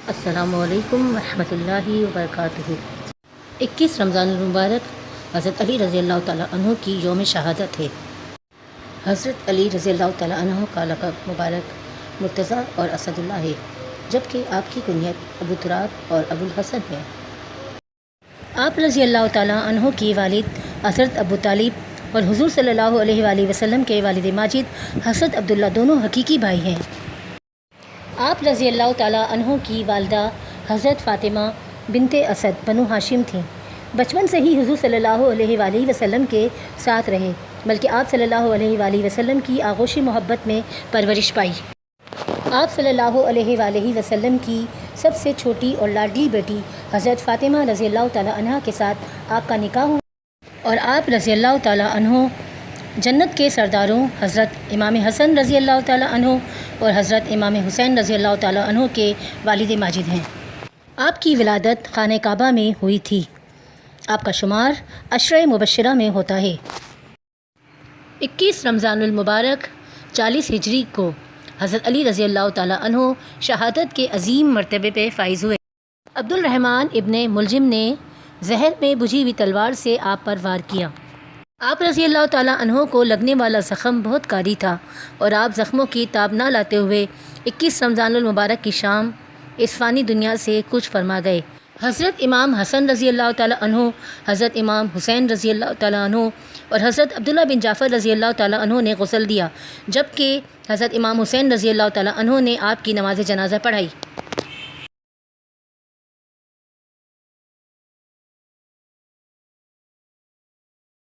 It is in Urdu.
السلام علیکم ورحمۃ اللہ وبرکاتہ۔ 21 رمضان المبارک حضرت علی رضی اللہ تعالیٰ عنہ کی یوم شہادت ہے۔ حضرت علی رضی اللہ تعالیٰ عنہ کا لقب مبارک مرتضیٰ اور اسد اللہ ہے، جبکہ آپ کی کنیت ابو تراب اور ابو الحسن ہے۔ آپ رضی اللہ تعالیٰ عنہ کی والد حضرت ابو طالب اور حضور صلی اللہ علیہ وآلہ وسلم کے والد ماجد حضرت عبداللہ دونوں حقیقی بھائی ہیں۔ آپ رضی اللہ تعالیٰ عنہ کی والدہ حضرت فاطمہ بنت اسد بنو ہاشم تھیں۔ بچپن سے ہی حضور صلی اللہ علیہ وآلہ وسلم کے ساتھ رہے، بلکہ آپ صلی اللہ علیہ وآلہ وسلم کی آغوش محبت میں پرورش پائی۔ آپ صلی اللہ علیہ وآلہ وسلم کی سب سے چھوٹی اور لاڈلی بیٹی حضرت فاطمہ رضی اللہ تعالیٰ عنہ کے ساتھ آپ کا نکاح ہوا، اور آپ رضی اللہ تعالیٰ عنہ جنت کے سرداروں حضرت امام حسن رضی اللہ تعالیٰ عنہ اور حضرت امام حسین رضی اللہ تعالیٰ عنہ کے والد ماجد ہیں۔ آپ کی ولادت خانہ کعبہ میں ہوئی تھی۔ آپ کا شمار عشرہ مبشرہ میں ہوتا ہے۔ 21 رمضان المبارک 40 ہجری کو حضرت علی رضی اللہ تعالیٰ عنہ شہادت کے عظیم مرتبے پہ فائز ہوئے۔ عبد الرحمن ابن ملجم نے زہر میں بجھی ہوئی تلوار سے آپ پر وار کیا۔ آپ رضی اللہ تعالیٰ عنہ کو لگنے والا زخم بہت کاری تھا، اور آپ زخموں کی تاب نہ لاتے ہوئے 21 رمضان المبارک کی شام اس فانی دنیا سے کچھ فرما گئے۔ حضرت امام حسن رضی اللہ تعالیٰ عنہ، حضرت امام حسین رضی اللہ تعالیٰ عنہ اور حضرت عبداللہ بن جعفر رضی اللہ تعالیٰ عنہ نے غسل دیا، جبکہ حضرت امام حسین رضی اللہ تعالیٰ عنہ نے آپ کی نماز جنازہ پڑھائی۔